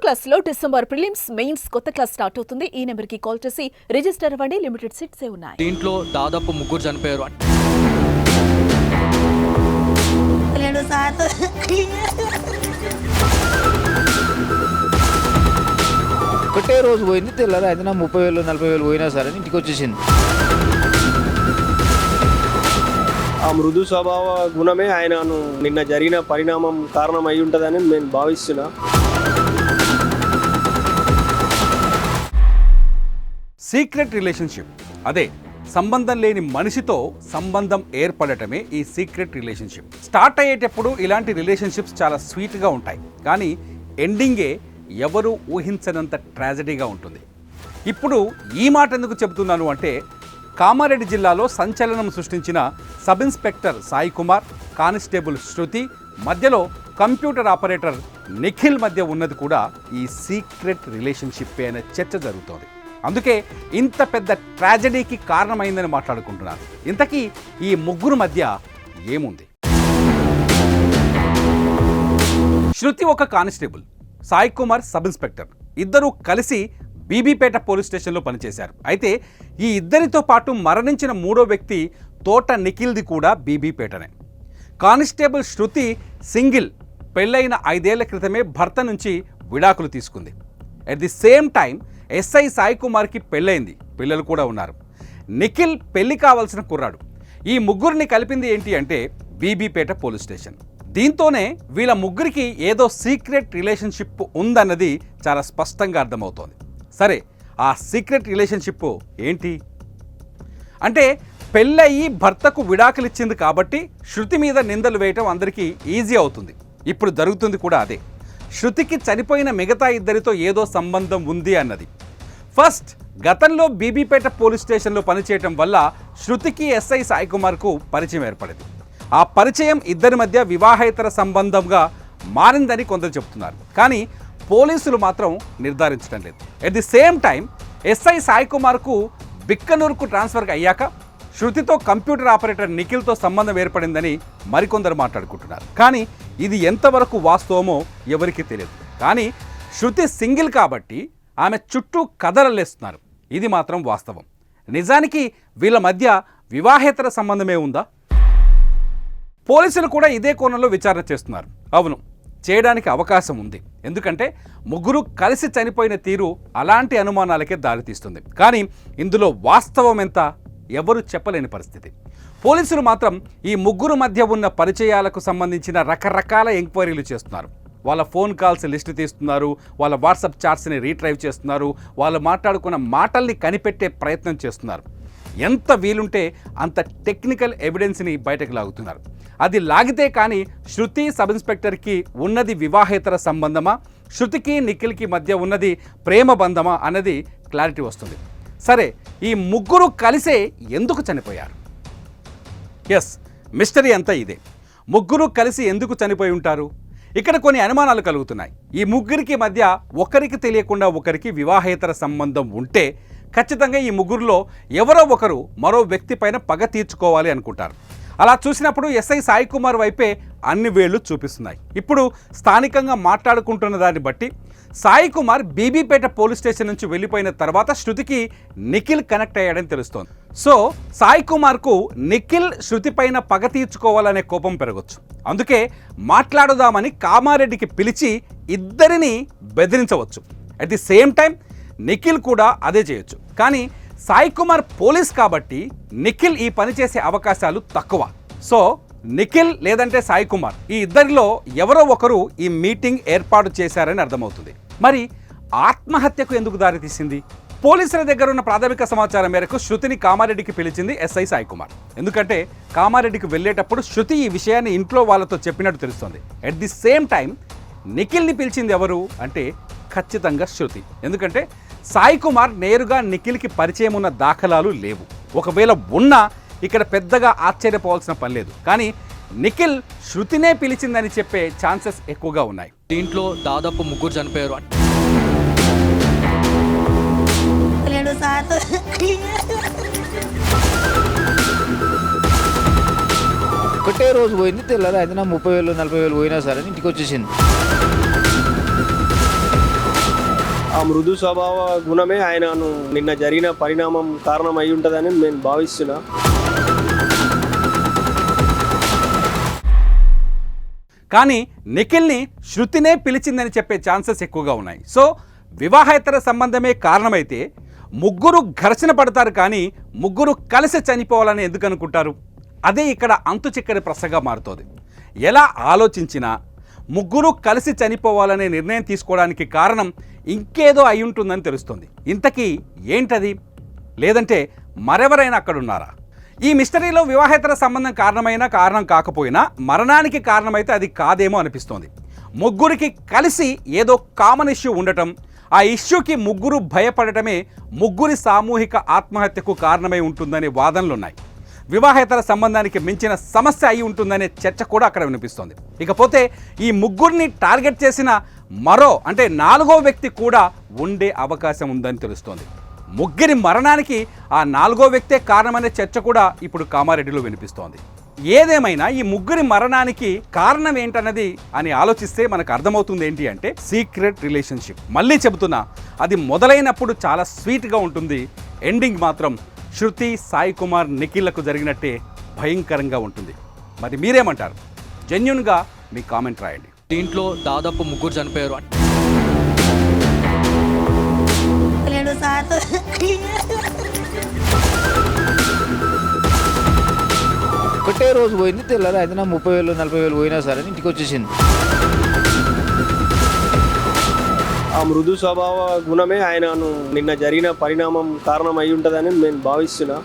క్లాస్లో December prelims mains కొత్త class start అవుతుంది. ఈ నెంబర్ కి కాల్ చేసి రిజిస్టర్ అవ్వండి. లిమిటెడ్ సీట్సే ఉన్నాయి. దీంట్లో దాదాపు 3 చనిపోయారు. ఒకటే రోజు పోయింది, తెల్లారి అయితే 30,000 40,000 పోయినా సరే ఇంటికి వచ్చేసింది. ఆ మృదు స్వభావ గుణమే ఆయనను నిన్న జరిగిన పరిణామం కారణం అయి ఉంటుందని నేను భావిస్తున్నా. సీక్రెట్ రిలేషన్షిప్, అదే సంబంధం లేని మనిషితో సంబంధం ఏర్పడటమే ఈ సీక్రెట్ రిలేషన్షిప్. స్టార్ట్ అయ్యేటప్పుడు ఇలాంటి రిలేషన్షిప్స్ చాలా స్వీట్గా ఉంటాయి, కానీ ఎండింగే ఎవరు ఊహించనంత ట్రాజడీగా ఉంటుంది. ఇప్పుడు ఈ మాట ఎందుకు చెబుతున్నాను అంటే, కామారెడ్డి జిల్లాలో సంచలనం సృష్టించిన sub inspector Sai Kumar, constable Shruti మధ్యలో కంప్యూటర్ ఆపరేటర్ నిఖిల్ మధ్య ఉన్నది కూడా ఈ సీక్రెట్ రిలేషన్షిప్ అనే చర్చ జరుగుతోంది. అందుకే ఇంత పెద్ద ట్రాజడీకి కారణమైందని మాట్లాడుకుంటున్నారు. ఇంతకీ ఈ ముగ్గురు మధ్య ఏముంది? శృతి ఒక constable, Sai Kumar sub inspector. ఇద్దరూ కలిసి బీబీపేట పోలీస్ స్టేషన్లో పనిచేశారు. అయితే ఈ ఇద్దరితో పాటు మరణించిన మూడో వ్యక్తి తోట నిఖిల్ది కూడా బీబీపేటనే. కానిస్టేబుల్ శృతి సింగిల్, పెళ్ళైన 5 ఏళ్ల క్రితమే భర్త నుంచి విడాకులు తీసుకుంది. At the same time SI Sai కుమార్కి పెళ్ళైంది, పిల్లలు కూడా ఉన్నారు. నిఖిల్ పెళ్లి కావాల్సిన కుర్రాడు. ఈ ముగ్గురిని కలిపింది ఏంటి అంటే బీబీపేట పోలీస్ స్టేషన్. దీంతోనే వీళ్ళ ముగ్గురికి ఏదో సీక్రెట్ రిలేషన్షిప్ ఉందన్నది చాలా స్పష్టంగా అర్థమవుతోంది. సరే, ఆ సీక్రెట్ రిలేషన్షిప్ ఏంటి అంటే, పెళ్ళయి భర్తకు విడాకులు ఇచ్చింది కాబట్టి శృతి మీద నిందలు వేయటం అందరికీ ఈజీ అవుతుంది. ఇప్పుడు జరుగుతుంది కూడా అదే. శృతికి చనిపోయిన మిగతా ఇద్దరితో ఏదో సంబంధం ఉంది అన్నది. ఫస్ట్, గతంలో బీబీపేట పోలీస్ స్టేషన్లో పనిచేయటం వల్ల శృతికి ఎస్ఐ సాయి కుమార్కు పరిచయం ఏర్పడింది. ఆ పరిచయం ఇద్దరి మధ్య వివాహేతర సంబంధంగా మారిందని కొందరు చెప్తున్నారు, కానీ పోలీసులు మాత్రం నిర్ధారించడం లేదు. At the same time SI Sai కుమార్కు బిక్కనూరుకు ట్రాన్స్ఫర్ అయ్యాక శృతితో కంప్యూటర్ ఆపరేటర్ నిఖిల్తో సంబంధం ఏర్పడిందని మరికొందరు మాట్లాడుకుంటున్నారు. కానీ ఇది ఎంతవరకు వాస్తవమో ఎవరికీ తెలియదు. కానీ శృతి సింగిల్ కాబట్టి ఆమె చుట్టూ కథలల్లేస్తున్నారు. ఇది మాత్రం వాస్తవం. నిజానికి వీళ్ళ మధ్య వివాహేతర సంబంధమే ఉందా? పోలీసులు కూడా ఇదే కోణంలో విచారణ చేస్తున్నారు. అవును, చేయడానికి అవకాశం ఉంది. ఎందుకంటే ముగ్గురు కలిసి చనిపోయిన తీరు అలాంటి అనుమానాలకే దారితీస్తుంది. కానీ ఇందులో వాస్తవం ఎంత ఎవరు చెప్పలేని పరిస్థితి. పోలీసులు మాత్రం ఈ ముగ్గురు మధ్య ఉన్న పరిచయాలకు సంబంధించిన రకరకాల ఎంక్వైరీలు చేస్తున్నారు. వాళ్ళ ఫోన్ కాల్స్ లిస్ట్ తీస్తున్నారు, వాళ్ళ వాట్సాప్ చాట్స్ని రీట్రైవ్ చేస్తున్నారు, వాళ్ళు మాట్లాడుకున్న మాటల్ని కనిపెట్టే ప్రయత్నం చేస్తున్నారు. ఎంత వీలుంటే అంత టెక్నికల్ ఎవిడెన్స్ని బయటకు లాగుతున్నారు. అది లాగితే కానీ శృతి సబ్ ఇన్స్పెక్టర్కి ఉన్నది వివాహేతర సంబంధమా, శృతికి నిఖిల్కి మధ్య ఉన్నది ప్రేమ బంధమా అన్నది క్లారిటీ వస్తుంది. సరే, ఈ ముగ్గురు కలిసే ఎందుకు చనిపోయారు? ఎస్, మిస్టరీ అంతా ఇదే. ముగ్గురు కలిసి ఎందుకు చనిపోయి ఉంటారు? ఇక్కడ కొన్ని అనుమానాలు కలుగుతున్నాయి. ఈ ముగ్గురికి మధ్య ఒకరికి తెలియకుండా ఒకరికి వివాహేతర సంబంధం ఉంటే ఖచ్చితంగా ఈ ముగ్గురులో ఎవరో ఒకరు మరో వ్యక్తి పైన పగ తీర్చుకోవాలి అనుకుంటారు. అలా చూసినప్పుడు ఎస్ఐ సాయి కుమార్ వైపే అన్ని వేళ్లు చూపిస్తున్నాయి. ఇప్పుడు స్థానికంగా మాట్లాడుకుంటున్న దాన్ని బట్టి సాయి కుమార్ బీబీపేట పోలీస్ స్టేషన్ నుంచి వెళ్ళిపోయిన తర్వాత శృతికి నిఖిల్ కనెక్ట్ అయ్యాడని తెలుస్తోంది. సో సాయి కుమార్కు నిఖిల్ శృతి పైన పగ తీర్చుకోవాలనే కోపం పెరగచ్చు. అందుకే మాట్లాడుదామని కామారెడ్డికి పిలిచి ఇద్దరిని బెదిరించవచ్చు. At the same time Nikhil కూడా అదే చేయొచ్చు. కానీ సాయి కుమార్ పోలీస్ కాబట్టి నిఖిల్ ఈ పని చేసే అవకాశాలు తక్కువ. సో నిఖిల్ లేదంటే సాయి కుమార్, ఈ ఇద్దరిలో ఎవరో ఒకరు ఈ మీటింగ్ ఏర్పాటు చేశారని అర్థమవుతుంది. మరి ఆత్మహత్యకు ఎందుకు దారితీసింది? పోలీసుల దగ్గర ఉన్న ప్రాథమిక సమాచారం మేరకు శృతిని కామారెడ్డికి పిలిచింది ఎస్ఐ సాయి కుమార్. ఎందుకంటే కామారెడ్డికి వెళ్ళేటప్పుడు శృతి ఈ విషయాన్ని ఇంట్లో వాళ్ళతో చెప్పినట్టు తెలుస్తోంది. అట్ ది సేమ్ టైం నిఖిల్ని పిలిచింది ఎవరు అంటే ఖచ్చితంగా శృతి. ఎందుకంటే సాయి కుమార్ నేరుగా నిఖిల్కి పరిచయం ఉన్న దాఖలాలు లేవు. ఒకవేళ ఉన్నా ఇక్కడ పెద్దగా ఆశ్చర్యపోవాల్సిన పని లేదు. కానీ నిఖిల్ శృతినే పిలిచిందని చెప్పే ఛాన్సెస్ ఎక్కువగా ఉన్నాయి. దీంట్లో దాదాపు 3 చనిపోయారు. ఒకటే రోజు పోయింది, తెల్లారి అయితే 30,000 40,000 పోయినా సరే ఇంటికి వచ్చేసింది. ఆ మృదు స్వభావ గుణమే ఆయనను నిన్న జరిగిన పరిణామం కారణం అయి ఉంటుందని నేను భావిస్తున్నా. కానీ నిఖిల్ని శృతినే పిలిచిందని చెప్పే ఛాన్సెస్ ఎక్కువగా ఉన్నాయి. సో వివాహేతర సంబంధమే కారణమైతే ముగ్గురు ఘర్షణ పడతారు, కానీ ముగ్గురు కలిసి చనిపోవాలని ఎందుకు అనుకుంటారు? అదే ఇక్కడ అంతు చిక్కని ప్రశ్నగా మారుతోంది. ఎలా ఆలోచించినా ముగ్గురు కలిసి చనిపోవాలనే నిర్ణయం తీసుకోవడానికి కారణం ఇంకేదో అయి ఉంటుందని తెలుస్తుంది. ఇంతకీ ఏంటది? లేదంటే మరెవరైనా అక్కడున్నారా? ఈ మిస్టరీలో వివాహేతర సంబంధం కారణమైనా కారణం కాకపోయినా మరణానికి కారణమైతే అది కాదేమో అనిపిస్తోంది. ముగ్గురికి కలిసి ఏదో కామన్ ఇష్యూ ఉండటం, ఆ ఇష్యూకి ముగ్గురు భయపడటమే ముగ్గురి సామూహిక ఆత్మహత్యకు కారణమై ఉంటుందనే వాదనలున్నాయి. వివాహేతర సంబంధానికి మించిన సమస్య అయి ఉంటుందనే చర్చ కూడా అక్కడ వినిపిస్తోంది. ఇకపోతే ఈ ముగ్గురిని టార్గెట్ చేసిన మరో అంటే నాలుగో వ్యక్తి కూడా ఉండే అవకాశం ఉందని తెలుస్తోంది. ముగ్గురి మరణానికి ఆ నాలుగో వ్యక్తే కారణమనే చర్చ కూడా ఇప్పుడు కామారెడ్డిలో వినిపిస్తోంది. ఏదేమైనా ఈ ముగ్గురి మరణానికి కారణం ఏంటన్నది అని ఆలోచిస్తే మనకు అర్థమవుతుంది ఏంటి అంటే సీక్రెట్ రిలేషన్షిప్. మళ్ళీ చెబుతున్నా, అది మొదలైనప్పుడు చాలా స్వీట్గా ఉంటుంది, ఎండింగ్ మాత్రం శృతి, సాయి కుమార్, నిఖిల్లకు జరిగినట్టే భయంకరంగా ఉంటుంది. మరి మీరేమంటారు? జెన్యున్గా మీ కామెంట్ రాయండి. దీంట్లో దాదాపు ముగ్గురు చనిపోయారు అంటే ఒకటే రోజు పోయింది, తెల్లారి అయితే 30,000 40,000 పోయినా సరే ఇంటికి వచ్చేసింది. ఆ మృదు స్వభావ గుణమే ఆయనను నిన్న జరిగిన పరిణామం కారణం అయి ఉంటుందని నేను భావిస్తున్నా.